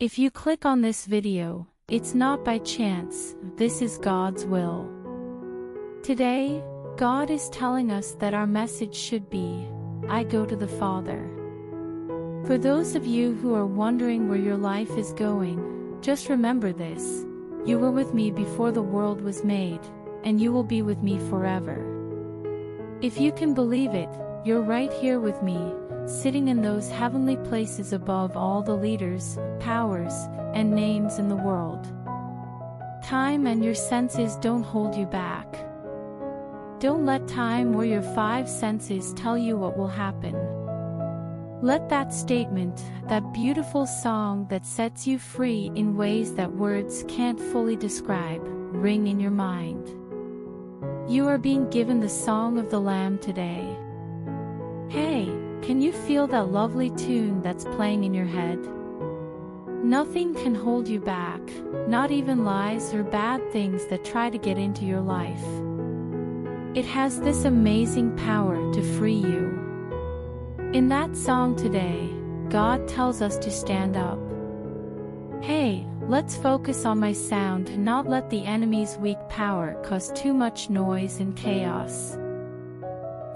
If you click on this video, it's not by chance, this is God's will. Today, God is telling us that our message should be, I go to the Father. For those of you who are wondering where your life is going, just remember this: you were with me before the world was made, and you will be with me forever. If you can believe it, you're right here with me, sitting in those heavenly places above all the leaders, powers, and names in the world. Time and your senses don't hold you back. Don't let time or your five senses tell you what will happen. Let that statement, that beautiful song that sets you free in ways that words can't fully describe, ring in your mind. You are being given the song of the Lamb today. Hey, can you feel that lovely tune that's playing in your head? Nothing can hold you back, not even lies or bad things that try to get into your life. It has this amazing power to free you. In that song today, God tells us to stand up. Hey, let's focus on my sound and not let the enemy's weak power cause too much noise and chaos.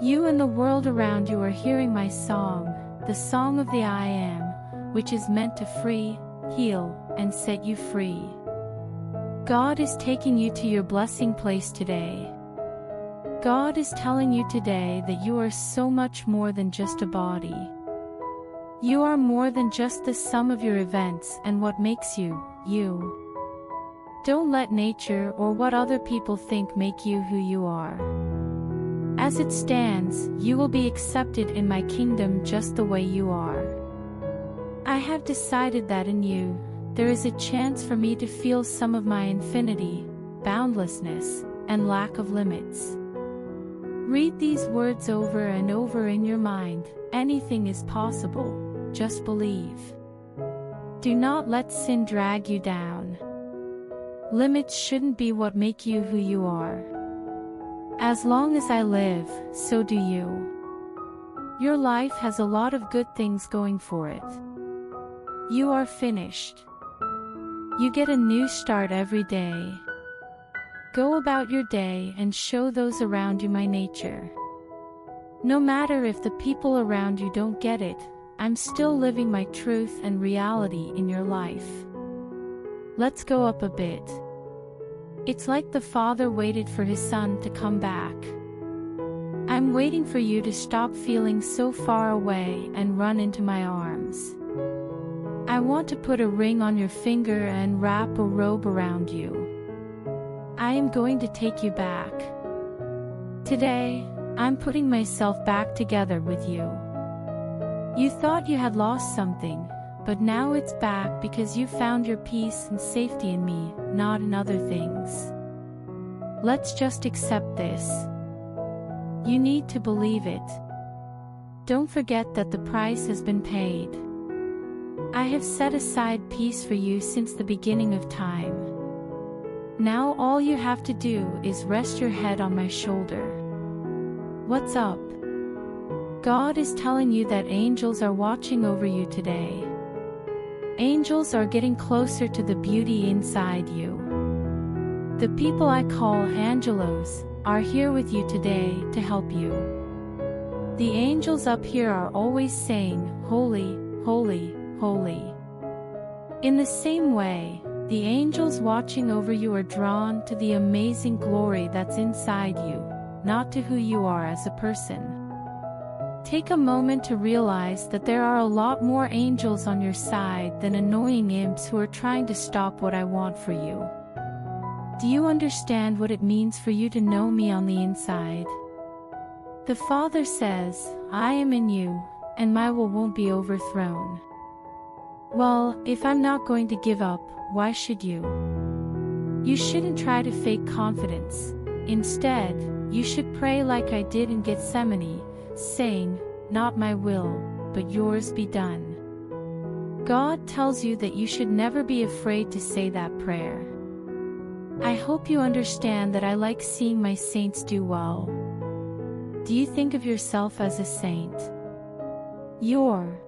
You and the world around you are hearing my song, the song of the I Am, which is meant to free, heal, and set you free. God is taking you to your blessing place today. God is telling you today that you are so much more than just a body. You are more than just the sum of your events and what makes you, you. Don't let nature or what other people think make you who you are. As it stands, you will be accepted in my kingdom just the way you are. I have decided that in you, there is a chance for me to feel some of my infinity, boundlessness, and lack of limits. Read these words over and over in your mind. Anything is possible, just believe. Do not let sin drag you down. Limits shouldn't be what make you who you are. As long as I live, so do you. Your life has a lot of good things going for it. You are finished. You get a new start every day. Go about your day and show those around you my nature. No matter if the people around you don't get it, I'm still living my truth and reality in your life. Let's go up a bit. It's like the Father waited for his Son to come back. I'm waiting for you to stop feeling so far away and run into my arms. I want to put a ring on your finger and wrap a robe around you. I am going to take you back. Today, I'm putting myself back together with you. You thought you had lost something, but now it's back because you found your peace and safety in me, not in other things. Let's just accept this. You need to believe it. Don't forget that the price has been paid. I have set aside peace for you since the beginning of time. Now all you have to do is rest your head on my shoulder. What's up? God is telling you that angels are watching over you today. Angels are getting closer to the beauty inside you. The people I call angelos are here with you today to help you. The angels up here are always saying, holy, holy, holy. In the same way, the angels watching over you are drawn to the amazing glory that's inside you, not to who you are as a person. Take a moment to realize that there are a lot more angels on your side than annoying imps who are trying to stop what I want for you. Do you understand what it means for you to know me on the inside? The Father says, I am in you, and my will won't be overthrown. Well, if I'm not going to give up, why should you? You shouldn't try to fake confidence. Instead, you should pray like I did in Gethsemane, saying, not my will, but yours be done. God tells you that you should never be afraid to say that prayer. I hope you understand that I like seeing my saints do well. Do you think of yourself as a saint? You're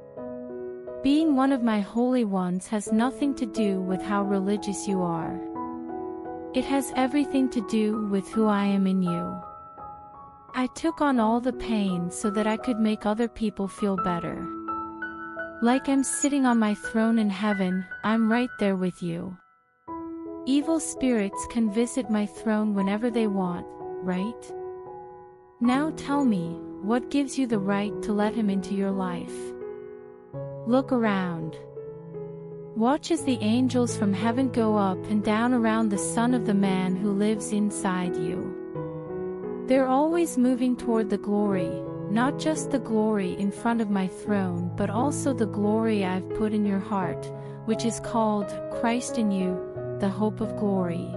Being one of my holy ones has nothing to do with how religious you are. It has everything to do with who I am in you. I took on all the pain so that I could make other people feel better. Like I'm sitting on my throne in heaven, I'm right there with you. Evil spirits can visit my throne whenever they want, right? Now tell me, what gives you the right to let him into your life? Look around. Watch as the angels from heaven go up and down around the Son of the Man who lives inside you. They're always moving toward the glory, not just the glory in front of my throne, but also the glory I've put in your heart, which is called Christ in you, the hope of glory.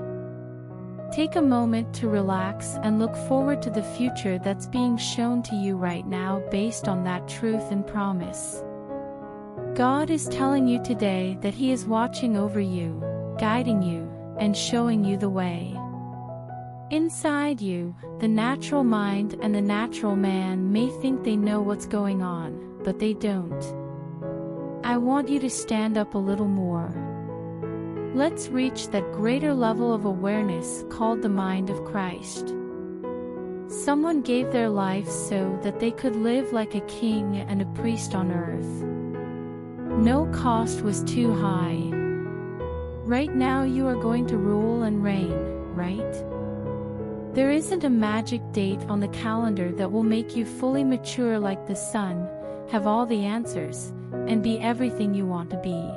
Take a moment to relax and look forward to the future that's being shown to you right now based on that truth and promise. God is telling you today that He is watching over you, guiding you, and showing you the way. Inside you, the natural mind and the natural man may think they know what's going on, but they don't. I want you to stand up a little more. Let's reach that greater level of awareness called the mind of Christ. Someone gave their life so that they could live like a king and a priest on earth. No cost was too high. Right now you are going to rule and reign, right? There isn't a magic date on the calendar that will make you fully mature like the sun, have all the answers, and be everything you want to be.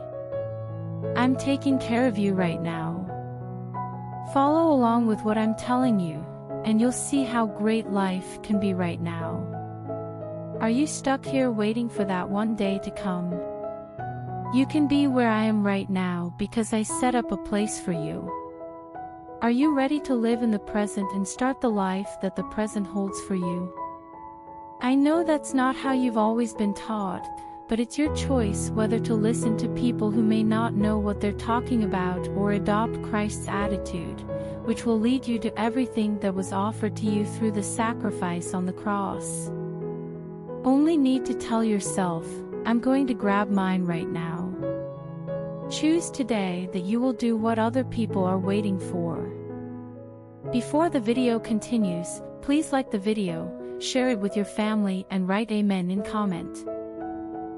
I'm taking care of you right now. Follow along with what I'm telling you, and you'll see how great life can be right now. Are you stuck here waiting for that one day to come? You can be where I am right now because I set up a place for you. Are you ready to live in the present and start the life that the present holds for you? I know that's not how you've always been taught, but it's your choice whether to listen to people who may not know what they're talking about or adopt Christ's attitude, which will lead you to everything that was offered to you through the sacrifice on the cross. Only need to tell yourself, I'm going to grab mine right now. Choose today that you will do what other people are waiting for. Before the video continues, please like the video, share it with your family and write Amen in comment.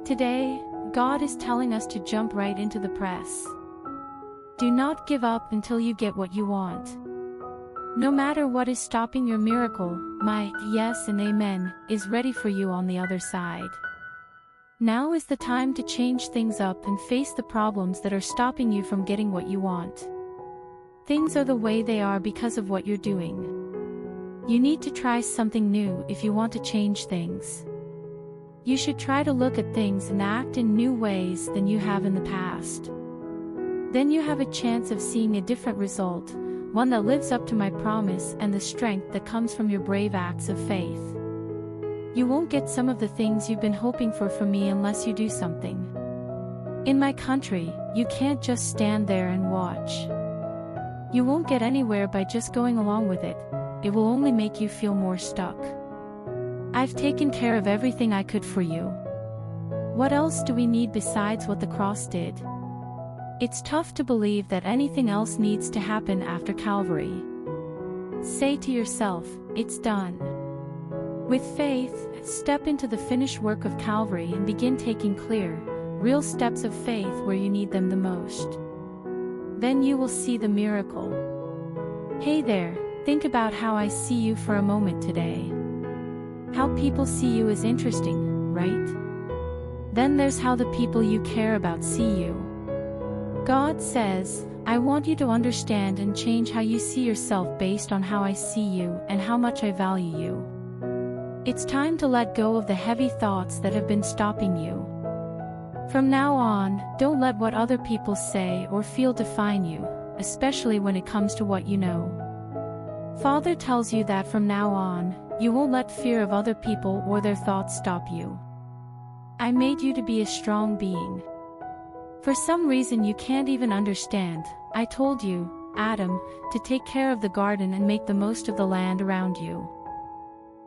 Today, God is telling us to jump right into the press. Do not give up until you get what you want. No matter what is stopping your miracle, my yes and amen is ready for you on the other side. Now is the time to change things up and face the problems that are stopping you from getting what you want. Things are the way they are because of what you're doing. You need to try something new if you want to change things. You should try to look at things and act in new ways than you have in the past. Then you have a chance of seeing a different result, one that lives up to my promise and the strength that comes from your brave acts of faith. You won't get some of the things you've been hoping for from me unless you do something. In my country, you can't just stand there and watch. You won't get anywhere by just going along with it. It will only make you feel more stuck. I've taken care of everything I could for you. What else do we need besides what the cross did? It's tough to believe that anything else needs to happen after Calvary. Say to yourself, it's done. With faith, step into the finished work of Calvary and begin taking clear, real steps of faith where you need them the most. Then you will see the miracle. Hey there, think about how I see you for a moment today. How people see you is interesting, right? Then there's how the people you care about see you. God says, I want you to understand and change how you see yourself based on how I see you and how much I value you. It's time to let go of the heavy thoughts that have been stopping you. From now on, don't let what other people say or feel define you, especially when it comes to what you know. Father tells you that from now on, you won't let fear of other people or their thoughts stop you. I made you to be a strong being. For some reason you can't even understand, I told you, Adam, to take care of the garden and make the most of the land around you.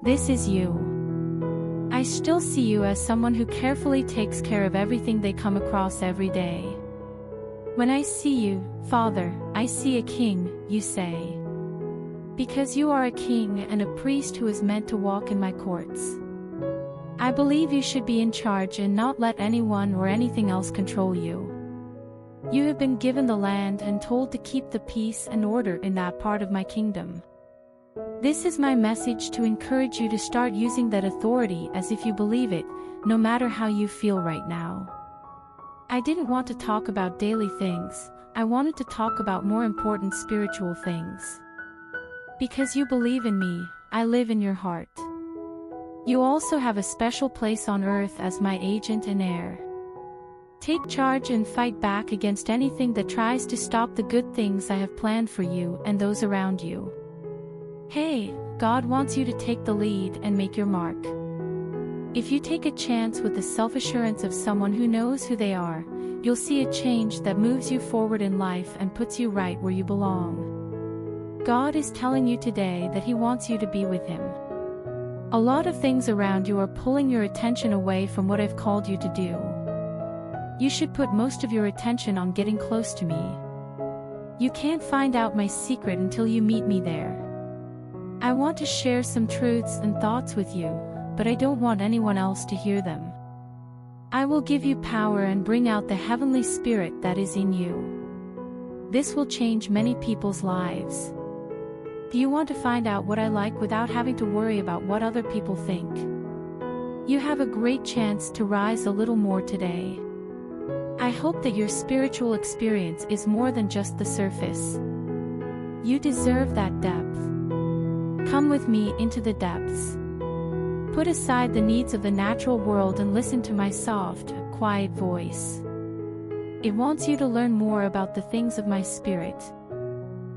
This is you. I I still see you as someone who carefully takes care of everything they come across every day. When I see you, Father, I see a king, you say. Because you are a king and a priest who is meant to walk in my courts. I believe you should be in charge and not let anyone or anything else control you. You have been given the land and told to keep the peace and order in that part of my kingdom. This is my message to encourage you to start using that authority as if you believe it, no matter how you feel right now. I didn't want to talk about daily things, I wanted to talk about more important spiritual things. Because you believe in me, I live in your heart. You also have a special place on earth as my agent and heir. Take charge and fight back against anything that tries to stop the good things I have planned for you and those around you. Hey, God wants you to take the lead and make your mark. If you take a chance with the self-assurance of someone who knows who they are, you'll see a change that moves you forward in life and puts you right where you belong. God is telling you today that He wants you to be with Him. A lot of things around you are pulling your attention away from what I've called you to do. You should put most of your attention on getting close to me. You can't find out my secret until you meet me there. I want to share some truths and thoughts with you, but I don't want anyone else to hear them. I will give you power and bring out the heavenly spirit that is in you. This will change many people's lives. Do you want to find out what I like without having to worry about what other people think? You have a great chance to rise a little more today. I hope that your spiritual experience is more than just the surface. You deserve that depth. Come with me into the depths. Put aside the needs of the natural world and listen to my soft, quiet voice. It wants you to learn more about the things of my spirit.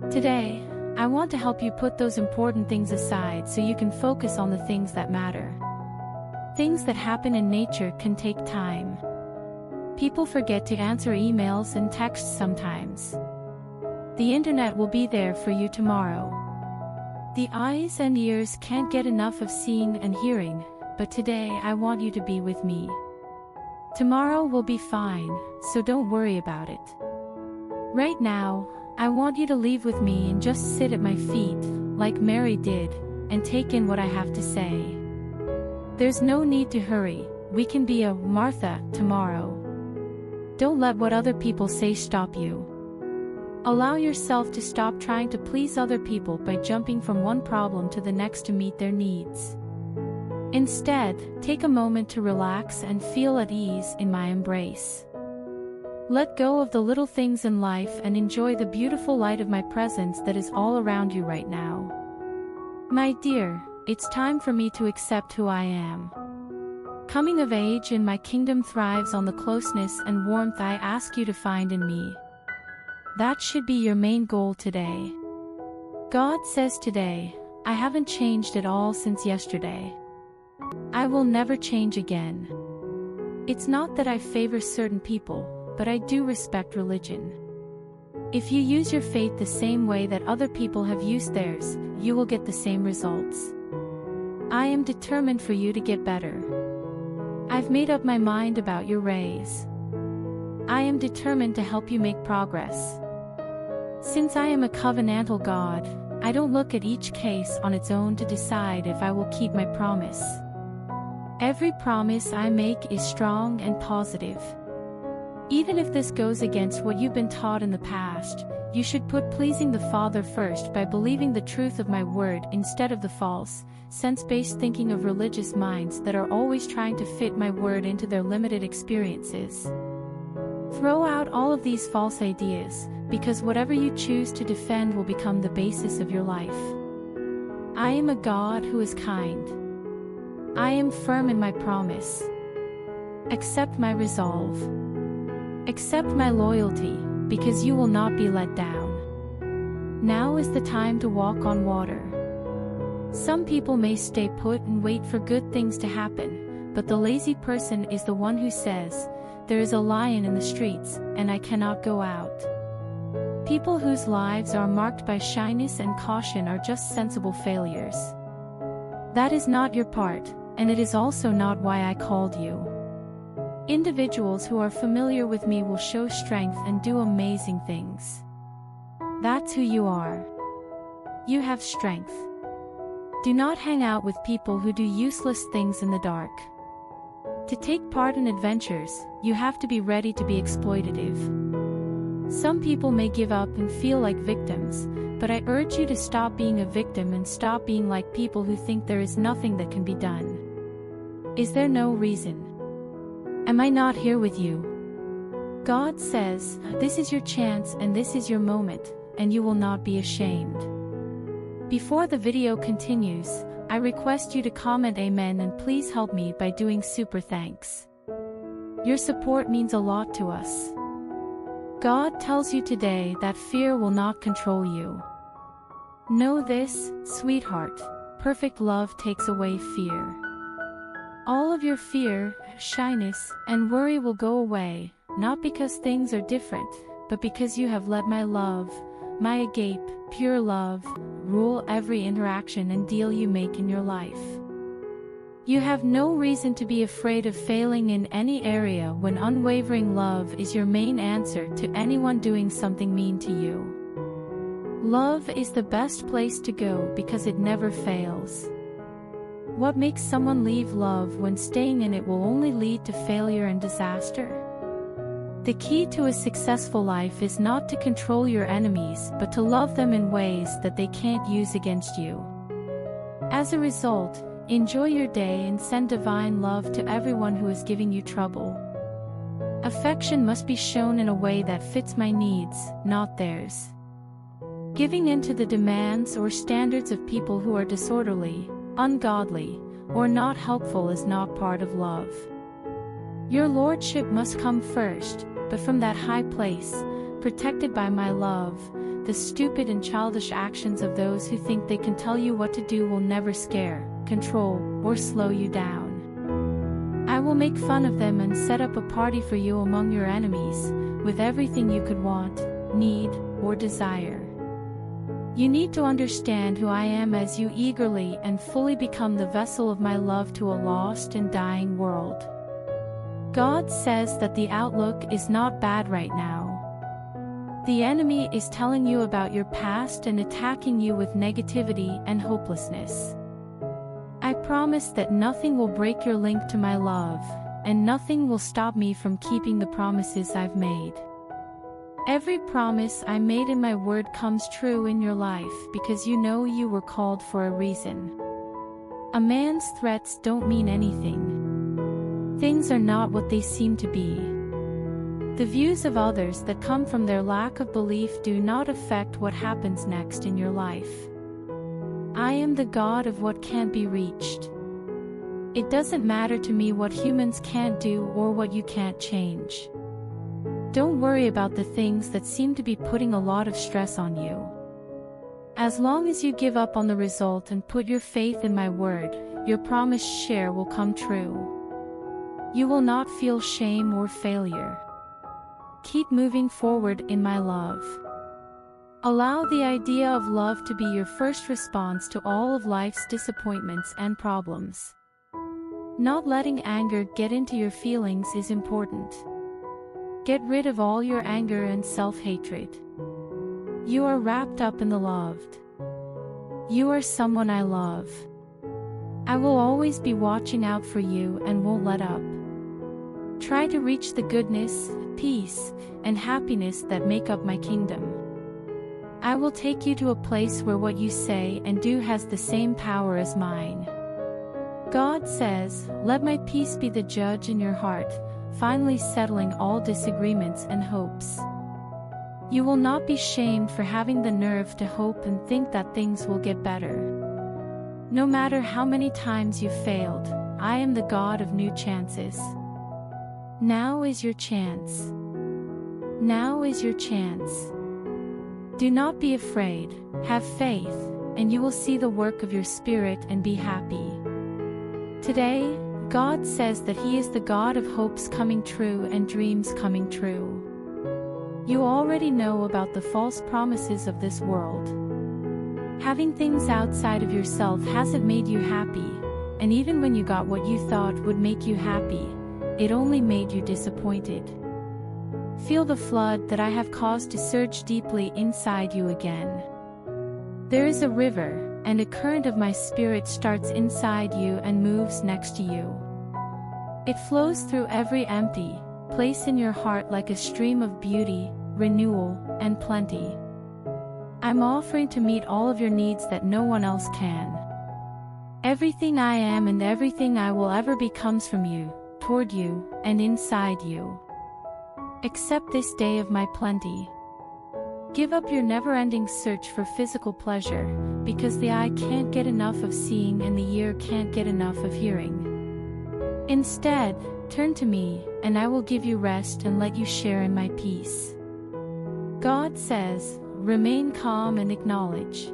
Today, I want to help you put those important things aside so you can focus on the things that matter. Things that happen in nature can take time. People forget to answer emails and texts sometimes. The internet will be there for you tomorrow. The eyes and ears can't get enough of seeing and hearing, but today I want you to be with me. Tomorrow will be fine, so don't worry about it. Right now, I want you to leave with me and just sit at my feet, like Mary did, and take in what I have to say. There's no need to hurry, we can be a Martha tomorrow. Don't let what other people say stop you. Allow yourself to stop trying to please other people by jumping from one problem to the next to meet their needs. Instead, take a moment to relax and feel at ease in my embrace. Let go of the little things in life and enjoy the beautiful light of my presence that is all around you right now. My dear, it's time for me to accept who I am. Coming of age in my kingdom thrives on the closeness and warmth I ask you to find in me. That should be your main goal today. God says today, I haven't changed at all since yesterday. I will never change again. It's not that I favor certain people, but I do respect religion. If you use your faith the same way that other people have used theirs, you will get the same results. I am determined for you to get better. I've made up my mind about your raise. I am determined to help you make progress. Since I am a covenantal God, I don't look at each case on its own to decide if I will keep my promise. Every promise I make is strong and positive. Even if this goes against what you've been taught in the past, you should put pleasing the Father first by believing the truth of my word instead of the false, sense-based thinking of religious minds that are always trying to fit my word into their limited experiences. Throw out all of these false ideas, because whatever you choose to defend will become the basis of your life. I am a God who is kind. I am firm in my promise. Accept my resolve. Accept my loyalty, because you will not be let down. Now is the time to walk on water. Some people may stay put and wait for good things to happen, but the lazy person is the one who says, "There is a lion in the streets, and I cannot go out." People whose lives are marked by shyness and caution are just sensible failures. That is not your part, and it is also not why I called you. Individuals who are familiar with me will show strength and do amazing things. That's who you are. You have strength. Do not hang out with people who do useless things in the dark. To take part in adventures, you have to be ready to be exploitative. Some people may give up and feel like victims, but I urge you to stop being a victim and stop being like people who think there is nothing that can be done. Is there no reason? Am I not here with you? God says, this is your chance and this is your moment, and you will not be ashamed. Before the video continues, I request you to comment amen and please help me by doing super thanks. Your support means a lot to us. God tells you today that fear will not control you. Know this, sweetheart, perfect love takes away fear. All of your fear, shyness, and worry will go away, not because things are different, but because you have let my love, my agape, pure love, rule every interaction and deal you make in your life. You have no reason to be afraid of failing in any area when unwavering love is your main answer to anyone doing something mean to you. Love is the best place to go because it never fails. What makes someone leave love when staying in it will only lead to failure and disaster? The key to a successful life is not to control your enemies but to love them in ways that they can't use against you. As a result, enjoy your day and send divine love to everyone who is giving you trouble. Affection must be shown in a way that fits my needs, not theirs. Giving in to the demands or standards of people who are disorderly, ungodly, or not helpful is not part of love. Your lordship must come first, but from that high place, protected by my love, the stupid and childish actions of those who think they can tell you what to do will never scare, control, or slow you down. I will make fun of them and set up a party for you among your enemies, with everything you could want, need, or desire. You need to understand who I am as you eagerly and fully become the vessel of my love to a lost and dying world. God says that the outlook is not bad right now. The enemy is telling you about your past and attacking you with negativity and hopelessness. I promise that nothing will break your link to my love, and nothing will stop me from keeping the promises I've made. Every promise I made in my word comes true in your life because you know you were called for a reason. A man's threats don't mean anything. Things are not what they seem to be. The views of others that come from their lack of belief do not affect what happens next in your life. I am the God of what can't be reached. It doesn't matter to me what humans can't do or what you can't change. Don't worry about the things that seem to be putting a lot of stress on you. As long as you give up on the result and put your faith in my word, your promised share will come true. You will not feel shame or failure. Keep moving forward in my love. Allow the idea of love to be your first response to all of life's disappointments and problems. Not letting anger get into your feelings is important. Get rid of all your anger and self-hatred. You are wrapped up in the loved. You are someone I love. I will always be watching out for you and won't let up. Try to reach the goodness, peace, and happiness that make up my kingdom. I will take you to a place where what you say and do has the same power as mine. God says, let my peace be the judge in your heart, finally settling all disagreements and hopes. You will not be shamed for having the nerve to hope and think that things will get better. No matter how many times you've failed, I am the God of new chances. Now is your chance. Now is your chance. Do not be afraid, have faith, and you will see the work of your spirit and be happy. Today, God says that He is the God of hopes coming true and dreams coming true. You already know about the false promises of this world. Having things outside of yourself hasn't made you happy, and even when you got what you thought would make you happy, it only made you disappointed. Feel the flood that I have caused to surge deeply inside you again. There is a river, and a current of my spirit starts inside you and moves next to you. It flows through every empty place in your heart like a stream of beauty, renewal, and plenty. I'm offering to meet all of your needs that no one else can. Everything I am and everything I will ever be comes from you, toward you, and inside you. Accept this day of my plenty. Give up your never-ending search for physical pleasure, because the eye can't get enough of seeing and the ear can't get enough of hearing. Instead, turn to me, and I will give you rest and let you share in my peace. God says, remain calm and acknowledge.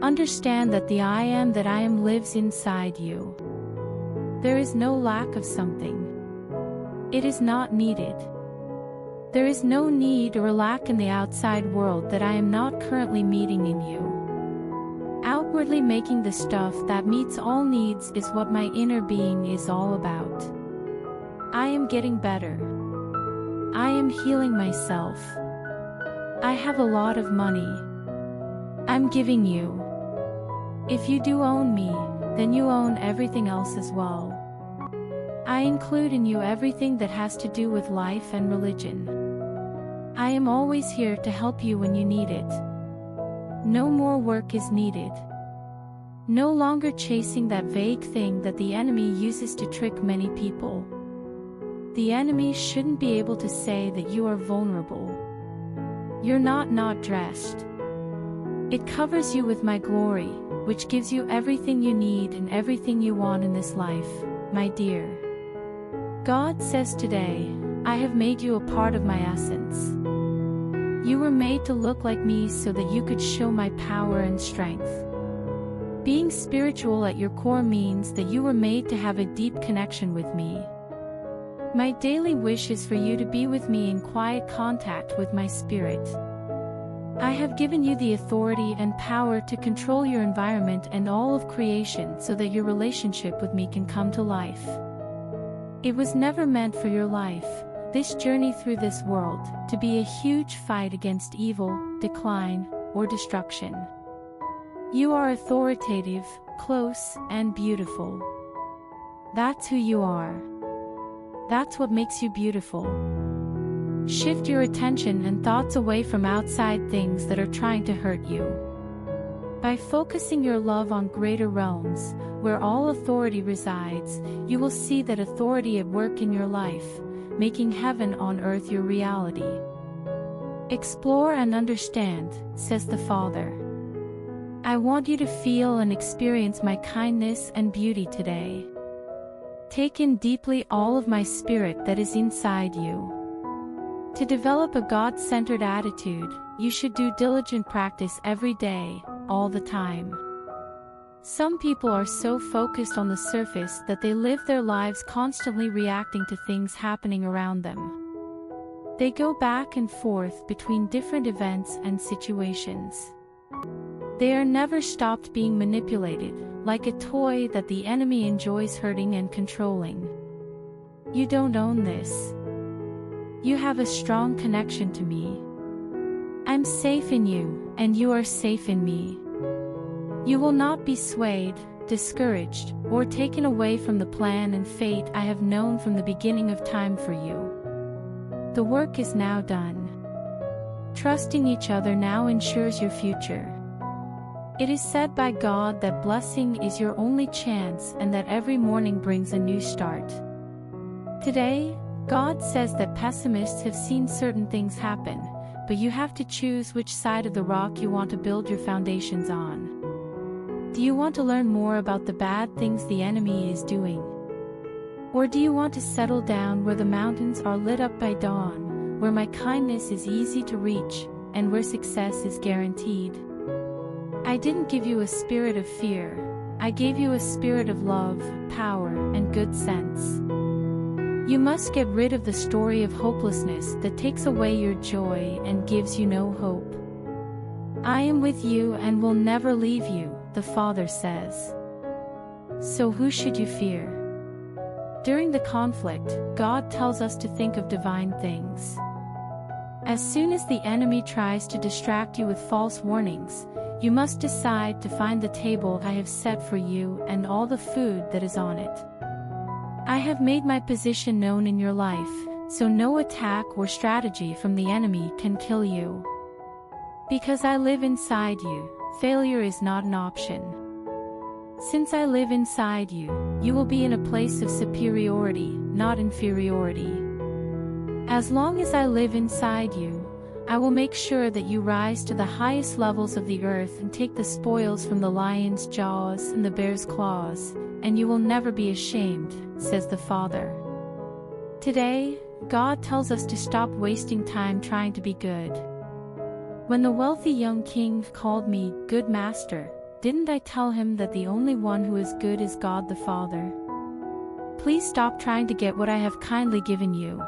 Understand that the I am that I am lives inside you. There is no lack of something. It is not needed. There is no need or lack in the outside world that I am not currently meeting in you. Outwardly making the stuff that meets all needs is what my inner being is all about. I am getting better. I am healing myself. I have a lot of money. I'm giving you. If you do own me, then you own everything else as well. I include in you everything that has to do with life and religion. I am always here to help you when you need it. No more work is needed. No longer chasing that vague thing that the enemy uses to trick many people. The enemy shouldn't be able to say that you are vulnerable. You're not dressed. It covers you with my glory, which gives you everything you need and everything you want in this life, my dear. God says today, I have made you a part of my essence. You were made to look like me so that you could show my power and strength. Being spiritual at your core means that you were made to have a deep connection with me. My daily wish is for you to be with me in quiet contact with my spirit. I have given you the authority and power to control your environment and all of creation so that your relationship with me can come to life. It was never meant for your life, this journey through this world, to be a huge fight against evil, decline, or destruction. You are authoritative, close, and beautiful. That's who you are. That's what makes you beautiful. Shift your attention and thoughts away from outside things that are trying to hurt you. By focusing your love on greater realms, where all authority resides, you will see that authority at work in your life, making heaven on earth your reality. Explore and understand, says the Father. I want you to feel and experience my kindness and beauty today. Take in deeply all of my spirit that is inside you. To develop a God-centered attitude, you should do diligent practice every day, all the time. Some people are so focused on the surface that they live their lives constantly reacting to things happening around them. They go back and forth between different events and situations. They are never stopped being manipulated, like a toy that the enemy enjoys hurting and controlling. You don't own this. You have a strong connection to me. I'm safe in you, and you are safe in me. You will not be swayed, discouraged, or taken away from the plan and fate I have known from the beginning of time for you. The work is now done. Trusting each other now ensures your future. It is said by God that blessing is your only chance and that every morning brings a new start. Today, God says that pessimists have seen certain things happen, but you have to choose which side of the rock you want to build your foundations on. Do you want to learn more about the bad things the enemy is doing? Or do you want to settle down where the mountains are lit up by dawn, where my kindness is easy to reach, and where success is guaranteed? I didn't give you a spirit of fear. I gave you a spirit of love, power, and good sense. You must get rid of the story of hopelessness that takes away your joy and gives you no hope. I am with you and will never leave you, the Father says. so who should you fear? During the conflict, God tells us to think of divine things. As soon as the enemy tries to distract you with false warnings, you must decide to find the table I have set for you and all the food that is on it. I have made my position known in your life, so no attack or strategy from the enemy can kill you. Because I live inside you, failure is not an option. Since I live inside you, you will be in a place of superiority, not inferiority. As long as I live inside you, I will make sure that you rise to the highest levels of the earth and take the spoils from the lion's jaws and the bear's claws, and you will never be ashamed, says the Father. Today, God tells us to stop wasting time trying to be good. When the wealthy young king called me, "Good Master," didn't I tell him that the only one who is good is God the Father? Please stop trying to get what I have kindly given you.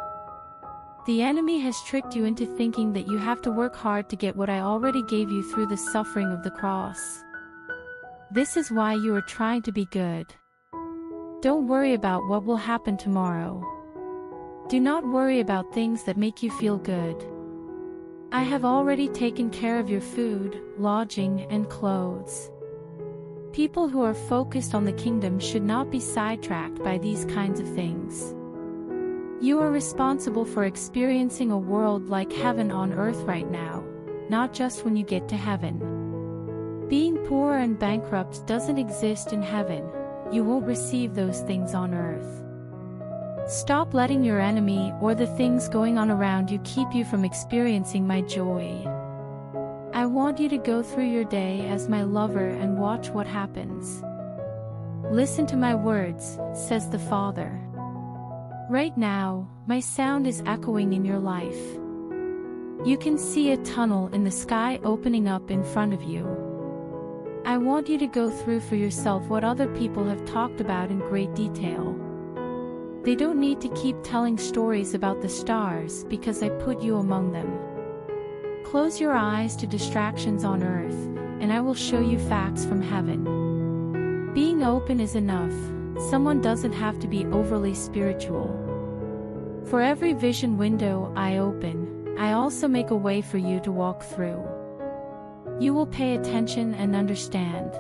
The enemy has tricked you into thinking that you have to work hard to get what I already gave you through the suffering of the cross. This is why you are trying to be good. Don't worry about what will happen tomorrow. Do not worry about things that make you feel good. I have already taken care of your food, lodging, and clothes. People who are focused on the kingdom should not be sidetracked by these kinds of things. You are responsible for experiencing a world like heaven on earth right now, not just when you get to heaven. Being poor and bankrupt doesn't exist in heaven. You won't receive those things on earth. Stop letting your enemy or the things going on around you keep you from experiencing my joy. I want you to go through your day as my lover and watch what happens. Listen to my words, says the Father. Right now, my sound is echoing in your life. You can see a tunnel in the sky opening up in front of you. I want you to go through for yourself what other people have talked about in great detail. They don't need to keep telling stories about the stars because I put you among them. Close your eyes to distractions on earth, and I will show you facts from heaven. Being open is enough. Someone doesn't have to be overly spiritual. For every vision window I open, I also make a way for you to walk through. You will pay attention and understand.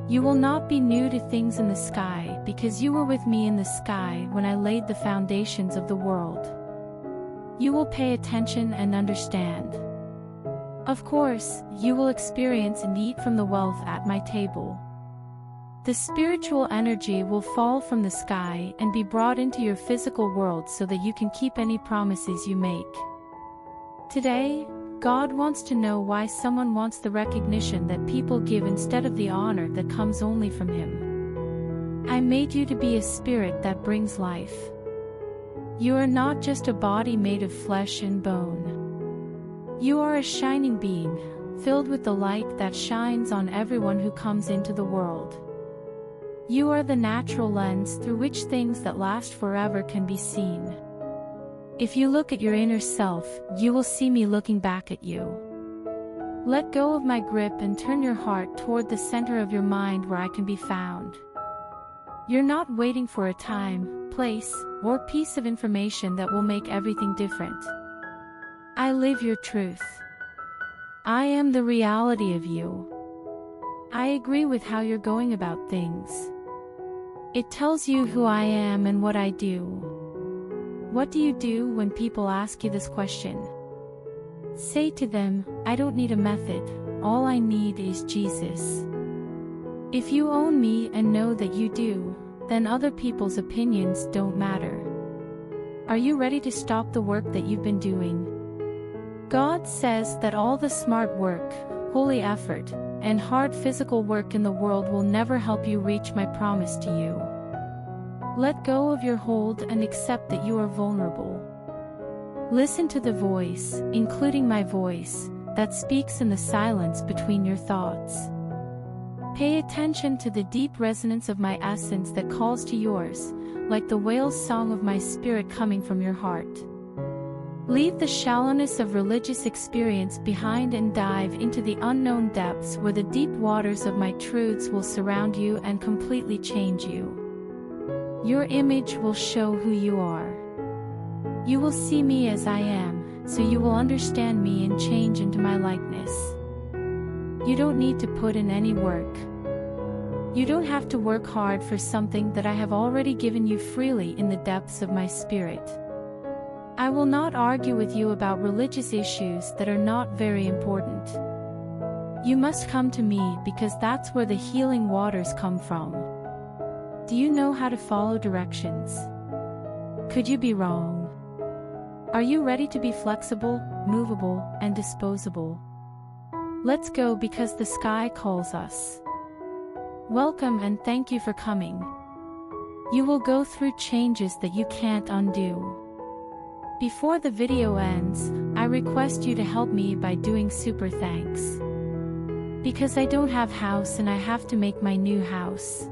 You will not be new to things in the sky because you were with me in the sky when I laid the foundations of the world. You will pay attention and understand. Of course, you will experience and eat from the wealth at my table. The spiritual energy will fall from the sky and be brought into your physical world so that you can keep any promises you make. Today, God wants to know why someone wants the recognition that people give instead of the honor that comes only from Him. I made you to be a spirit that brings life. You are not just a body made of flesh and bone. You are a shining being, filled with the light that shines on everyone who comes into the world. You are the natural lens through which things that last forever can be seen. If you look at your inner self, you will see me looking back at you. Let go of my grip and turn your heart toward the center of your mind where I can be found. You're not waiting for a time, place, or piece of information that will make everything different. I live your truth. I am the reality of you. I agree with how you're going about things. It tells you who I am and what I do. What do you do when people ask you this question? Say to them, I don't need a method, all I need is Jesus. If you own me and know that you do, then other people's opinions don't matter. Are you ready to stop the work that you've been doing? God says that all the smart work, holy effort, and hard physical work in the world will never help you reach my promise to you. Let go of your hold and accept that you are vulnerable. Listen to the voice, including my voice, that speaks in the silence between your thoughts. Pay attention to the deep resonance of my essence that calls to yours, like the whale's song of my spirit coming from your heart. Leave the shallowness of religious experience behind and dive into the unknown depths where the deep waters of my truths will surround you and completely change you. Your image will show who you are. You will see me as I am, so you will understand me and change into my likeness. You don't need to put in any work. You don't have to work hard for something that I have already given you freely in the depths of my spirit. I will not argue with you about religious issues that are not very important. You must come to me because that's where the healing waters come from. Do you know how to follow directions? Could you be wrong? Are you ready to be flexible, movable, and disposable? Let's go because the sky calls us. Welcome and thank you for coming. You will go through changes that you can't undo. Before the video ends, I request you to help me by doing super thanks. Because I don't have house and I have to make my new house.